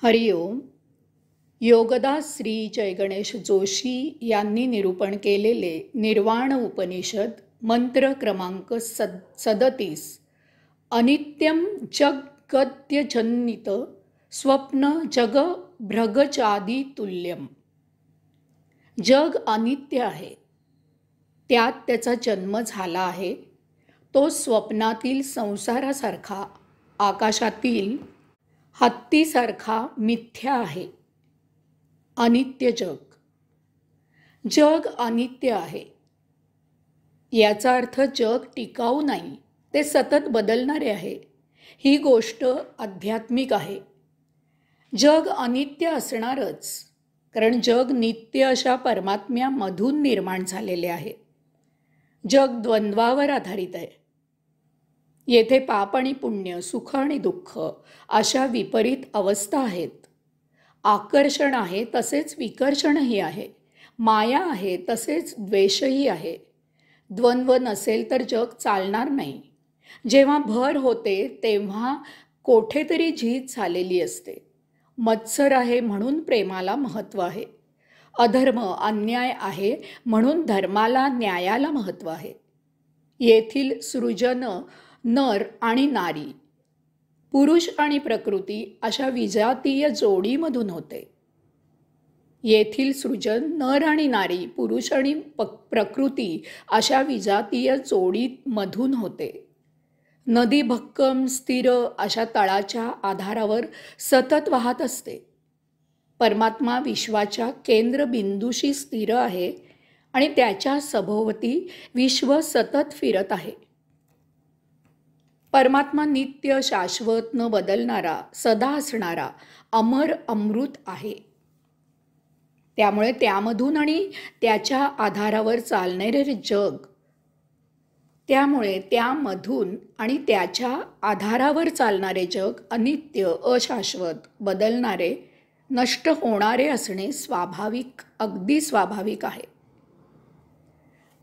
हरिओम. योगदास श्री जयगणेश जोशी यांनी निरूपण केलेले निर्वाण उपनिषद मंत्र क्रमांक 37. अनित्यम जगद्यजनित स्वप्न जग भ्रगचादी तुल्यम. जग अनित्य आहे, त्यात त्याचा जन्म झाला आहे. तो स्वप्नातील संसारासारखा, आकाशातील हत्तीसारखा मिथ्या आहे. अनित्य जग. जग अनित्य आहे याचा अर्थ जग टिकाऊ नाही, ते सतत बदलणारे आहे. ही गोष्ट आध्यात्मिक आहे. जग अनित्य असणारच, कारण जग नित्य अशा परमात्म्यामधून निर्माण झालेले आहे. जग द्वंद्वावर आधारित आहे. येथे पाप आणि पुण्य, सुख आणि दुःख अशा विपरीत अवस्था आहेत. आकर्षण आहे तसेच विकर्षणही आहे. माया आहे तसेच द्वेषही आहे. द्वंद्व नसेल तर जग चालणार नाही. जेव्हा भर होते तेव्हा कोठेतरी झीज झालेली असते. मत्सर आहे म्हणून प्रेमाला महत्त्व आहे. अधर्म, अन्याय आहे म्हणून धर्माला, न्यायाला महत्त्व आहे. येथील सृजन नर आणि नारी, पुरुष आणि प्रकृती अशा विजातीय जोडीमधून होते. येथील सृजन नर आणि नारी, पुरुष आणि प्रकृती अशा विजातीय जोडीमधून होते. नदी भक्कम स्थिर अशा तळाच्या आधारावर सतत वाहत असते. परमात्मा विश्वाच्या केंद्रबिंदूशी स्थिर आहे आणि त्याच्या सभोवती विश्व सतत फिरत आहे. परमात्मा नित्य, शाश्वत, न बदलणारा, सदा असणारा, अमर, अमृत आहे. त्यामुळे त्यामधून आणि त्याच्या आधारावर चालणारे जग, त्यामुळे त्यामधून आणि त्याच्या आधारावर चालणारे जग अनित्य, अशाश्वत, बदलणारे, नष्ट होणारे असणे स्वाभाविक, अगदी स्वाभाविक आहे.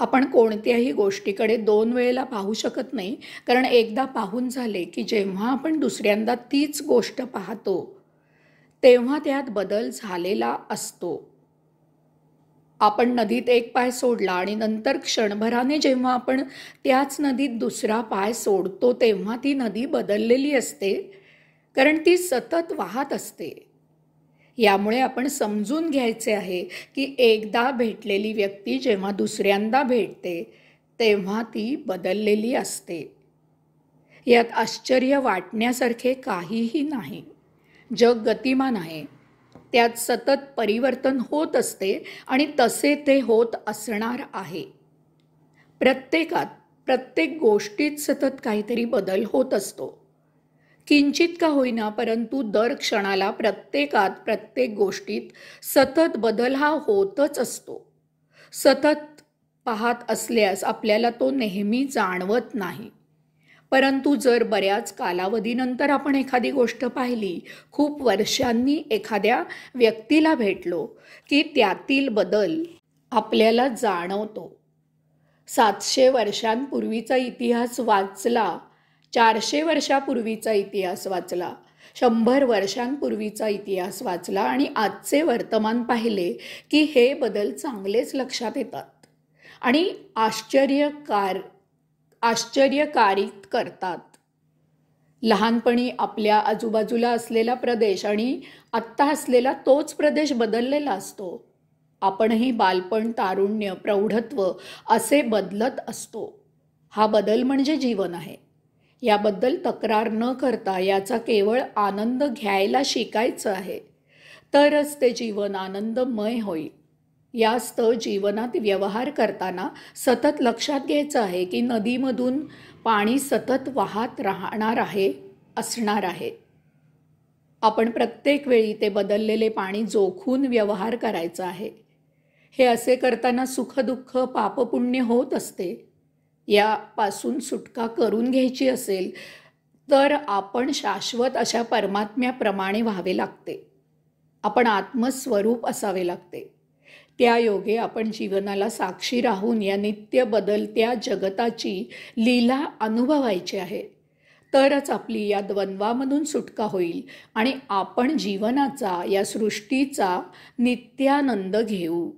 आपण कोणत्याही गोष्टीकडे दोन वेळेला पाहू शकत नाही, कारण एकदा पाहून झाले की जेव्हा आपण दुसऱ्यांदा तीच गोष्ट पाहतो तेव्हा त्यात बदल झालेला असतो. आपण नदीत एक पाय सोडला आणि नंतर क्षणभराने जेव्हा आपण त्याच नदीत दुसरा पाय सोडतो तेव्हा ती नदी बदललेली असते, कारण ती सतत वाहत असते. यामुळे आपण समजून घ्यायचे आहे की एकदा भेटलेली व्यक्ती जेव्हा दुसऱ्यांदा भेटते तेव्हा ती बदललेली असते. यात आश्चर्य वाटण्यासारखे काहीही नाही. जग गतिमान आहे, त्यात सतत परिवर्तन होत असते आणि तसे ते होत असणार आहे. प्रत्येक गोष्टीत सतत काहीतरी बदल होत असतो. किंचित का होईना, परंतु दर क्षणाला प्रत्येक गोष्टीत सतत बदल हा होतच असतो. सतत पाहत असल्यास आपल्याला तो नेहमी जाणवत नाही, परंतु जर बऱ्याच कालावधीनंतर आपण एखादी गोष्ट पाहिली, खूप वर्षांनी एखाद्या व्यक्तीला भेटलो की त्यातील बदल आपल्याला जाणवतो. 700 वर्षांपूर्वीचा इतिहास वाचला, 400 वर्षापूर्वीचा इतिहास वाचला, 100 वर्षांपूर्वीचा इतिहास वाचला आणि आजचे वर्तमान पाहिले की हे बदल चांगलेच लक्षात येतात आणि आश्चर्यकारी करतात. लहानपणी आपल्या आजूबाजूला असलेला प्रदेश आणि आत्ता असलेला तोच प्रदेश बदललेला असतो. आपणही बालपण, तारुण्य, प्रौढत्व असे बदलत असतो. हा बदल म्हणजे जीवन आहे. याबद्दल तक्रार न करता याचा केवळ आनंद घ्यायला शिकायचं आहे, तरच ते जीवन आनंदमय होईल. यास्तव जीवनात व्यवहार करताना सतत लक्षात घ्यायचं आहे की नदीमधून पाणी सतत वाहत राहणार आहे, असणार आहे. आपण प्रत्येक वेळी ते बदललेले पाणी जोखून व्यवहार करायचा आहे. हे असे करताना सुखदुःख, पापपुण्य होत असते. यापासून सुटका करून घ्यायची असेल तर आपण शाश्वत अशा परमात्म्याप्रमाणे व्हावे लागते. आपण आत्मस्वरूप असावे लागते. त्या योगे आपण जीवनाला साक्षी राहून या नित्य बदलत्या जगताची लीला अनुभवायची आहे. तरच आपली या द्वंद्वामधून सुटका होईल आणि आपण जीवनाचा, या सृष्टीचा नित्यानंद घेऊ.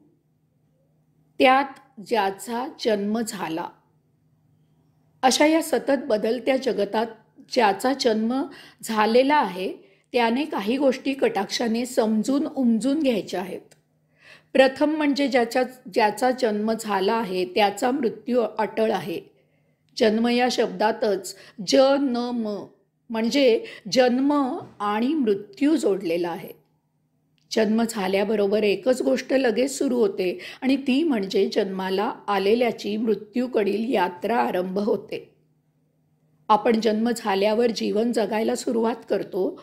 त्यात ज्याचा जन्म झाला, अशा या सतत बदलत्या जगतात ज्याचा जन्म झालेला आहे, त्याने काही गोष्टी कटाक्षाने समजून उमजून घ्यायच्या आहेत. प्रथम म्हणजे ज्याचा जन्म झाला आहे त्याचा मृत्यू अटळ आहे. जन्म या शब्दातच म म्हणजे जन्म आणि मृत्यू जोडलेला आहे. जन्म झाल्याबरोबर एकच गोष्ट लगेच सुरू होते आणि ती म्हणजे जन्माला आलेल्याची मृत्यूकडील यात्रा आरंभ होते. आपण जन्म झाल्यावर जीवन जगायला सुरुवात करतो,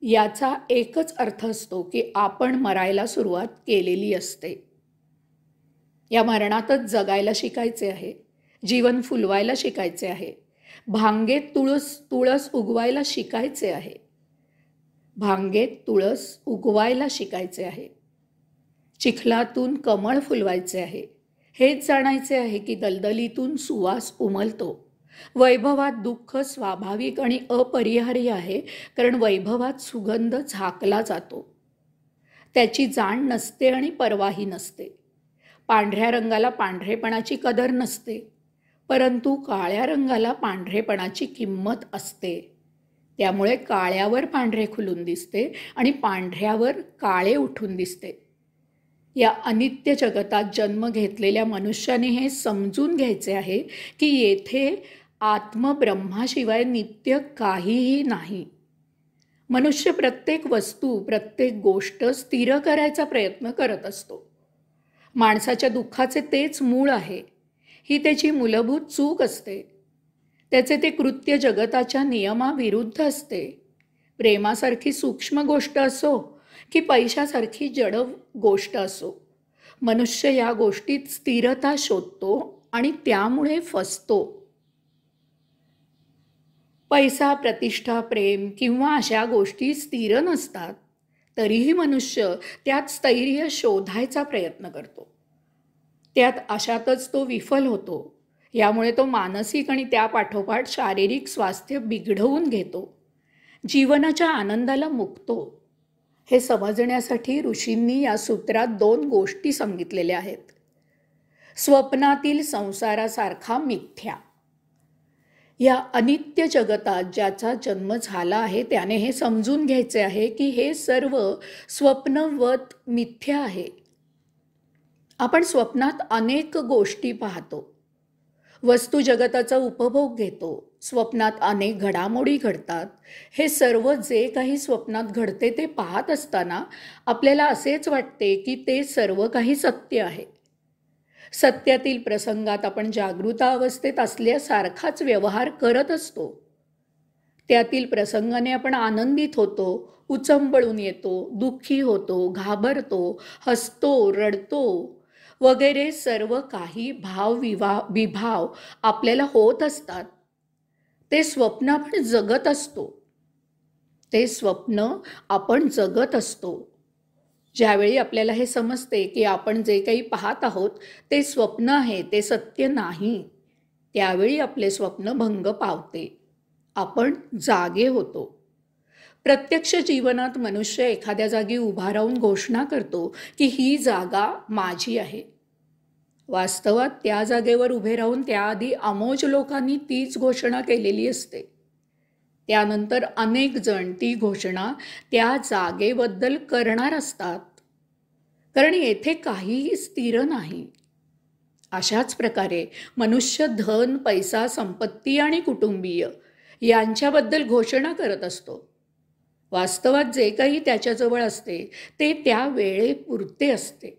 याचा एकच अर्थ असतो की आपण मरायला सुरुवात केलेली असते. या मरणातच जगायला शिकायचे आहे, जीवन फुलवायला शिकायचे आहे, भांगेत तुळस उगवायला शिकायचे आहे. भांगेत तुळस उगवायला शिकायचे आहे, चिखलातून कमळ फुलवायचे आहे. हेच जाणायचे आहे की दलदलीतून सुवास उमलतो. वैभवात दुःख स्वाभाविक आणि अपरिहार्य आहे, कारण वैभवात सुगंध झाकला जातो. त्याची जाण नसते आणि परवाही नसते. पांढऱ्या रंगाला पांढरेपणाची कदर नसते, परंतु काळ्या रंगाला पांढरेपणाची किंमत असते. त्यामुळे काळ्यावर पांढरे खुलून दिसते आणि पांढऱ्यावर काळे उठून दिसते. या अनित्य जगतात जन्म घेतलेल्या मनुष्याने हे समजून घ्यायचे आहे की येथे आत्मब्रह्माशिवाय नित्य काहीही नाही. मनुष्य प्रत्येक वस्तू, प्रत्येक गोष्ट स्थिर करायचा प्रयत्न करत असतो. माणसाच्या दुःखाचे तेच मूळ आहे. ही त्याची मूलभूत चूक असते. त्याचे ते कृत्य जगताच्या नियमाविरुद्ध असते. प्रेमासारखी सूक्ष्म गोष्ट असो की पैशासारखी जड गोष्ट असो, मनुष्य या गोष्टीत स्थिरता शोधतो आणि त्यामुळे फसतो. पैसा, प्रतिष्ठा, प्रेम किंवा अशा गोष्टी स्थिर नसतात, तरीही मनुष्य त्यात स्थैर्य शोधायचा प्रयत्न करतो. त्यात अशातच तो विफल होतो. यामुळे तो मानसिक आणि त्यापाठोपाठ शारीरिक स्वास्थ्य बिघडवून घेतो, जीवनाच्या आनंदाला मुकतो. हे समजण्यासाठी ऋषींनी या सूत्रात 2 गोष्टी सांगितलेल्या आहेत. स्वप्नातील संसारासारखा मिथ्या. या अनित्य जगतात ज्याचा जन्म झाला आहे त्याने हे समजून घ्यायचे आहे की हे सर्व स्वप्नवत मिथ्या आहे. आपण स्वप्नात अनेक गोष्टी पाहतो, वस्तू जगताचा उपभोग घेतो. स्वप्नात अनेक घडामोडी घडतात. हे सर्व जे काही स्वप्नात घडते ते पाहत असताना आपल्याला असेच वाटते की ते सर्व काही सत्य आहे. सत्यातील प्रसंगात आपण जागृतावस्थेत असल्यासारखाच व्यवहार करत असतो. त्यातील प्रसंगाने आपण आनंदित होतो, उचंबळून येतो, दुःखी होतो, घाबरतो, हसतो, रडतो वगैरे सर्व काही विभाव आपल्याला होत असतात. ते स्वप्न आपण जगत असतो. ज्यावेळी आपल्याला हे समजते की आपण जे काही पाहत आहोत ते स्वप्न आहे, ते सत्य नाही, त्यावेळी आपले स्वप्न भंग पावते. आपण जागे होतो. प्रत्यक्ष जीवनात मनुष्य एखाद्या जागी उभा राहून घोषणा करतो की ही जागा माझी आहे. वास्तवात त्या जागेवर उभे राहून त्याआधी अमोज लोकांनी तीच घोषणा केलेली असते. त्यानंतर अनेक जण ती घोषणा त्या जागेबद्दल करणार असतात, कारण येथे काहीही स्थिर नाही. अशाच प्रकारे मनुष्य धन, पैसा, संपत्ती आणि कुटुंबीय यांच्याबद्दल घोषणा करत असतो. वास्तवात जे काही त्याच्याजवळ असते ते त्या वेळेपुरते असते.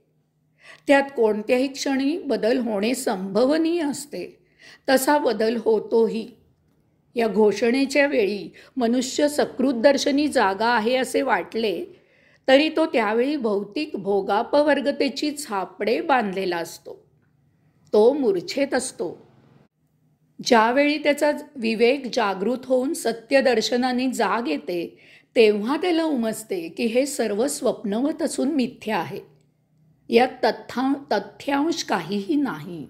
त्यात कोणत्याही क्षणी बदल होणे संभवनीय असते. तसा बदल होतोही. या घोषणेच्या वेळी मनुष्य सकृतदर्शनी जागा आहे असे वाटले तरी तो त्यावेळी भौतिक भोगापवर्गतेची झापडे बांधलेला असतो. तो मूर्छेत असतो. ज्यावेळी त्याचा विवेक जागृत होऊन सत्यदर्शनाने जाग येते तेव्हा त्याला उमजते की हे सर्व स्वप्नवत असून मिथ्या आहे. यात तथ्यांश काहीही नाही.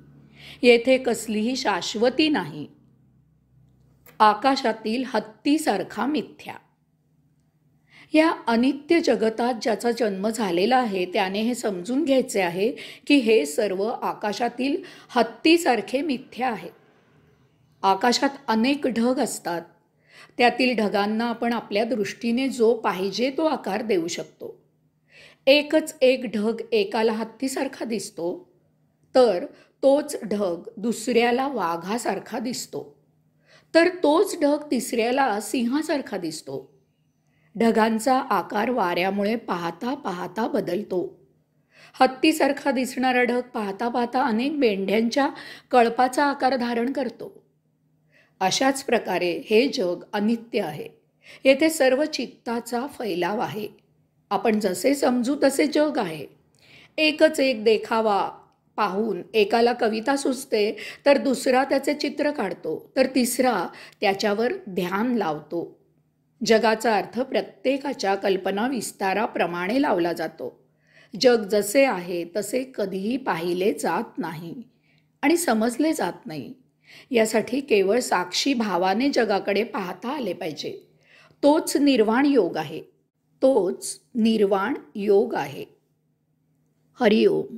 येथे कसलीही शाश्वती नाही. आकाशातील हत्तीसारखा मिथ्या. या अनित्य जगतात ज्याचा जन्म झालेला आहे त्याने हे समजून घ्यायचे आहे की हे सर्व आकाशातील हत्तीसारखे मिथ्या आहे. आकाशात अनेक ढग असतात. त्यातील ढगांना आपण आपल्या दृष्टीने जो पाहिजे तो आकार देऊ शकतो. एकच एक ढग एकाला हत्तीसारखा दिसतो, तर तोच ढग दुसऱ्याला वाघासारखा दिसतो, तर तोच ढग तिसऱ्याला सिंहासारखा दिसतो. ढगांचा आकार वाऱ्यामुळे पाहता पाहता बदलतो. हत्तीसारखा दिसणारा ढग पाहता पाहता अनेक मेंढ्यांच्या कळपाचा आकार धारण करतो. अशाच प्रकारे हे जग अनित्य आहे. येथे सर्व चित्ताचा फैलाव आहे. आपण जसे समजू तसे जग आहे. एकच एक देखावा पाहून एकाला कविता सुचते, तर दुसरा त्याचे चित्र काढतो, तर तिसरा त्याच्यावर ध्यान लावतो. जगाचा अर्थ प्रत्येकाच्या कल्पना विस्ताराप्रमाणे लावला जातो. जग जसे आहे तसे कधीही पाहिले जात नाही आणि समजले जात नाही. यासाठी केवळ साक्षी भावाने जगाकडे पाहता आले पाहिजे. तोच निर्वाण योग आहे. तोच निर्वाण योग आहे. हरिओम.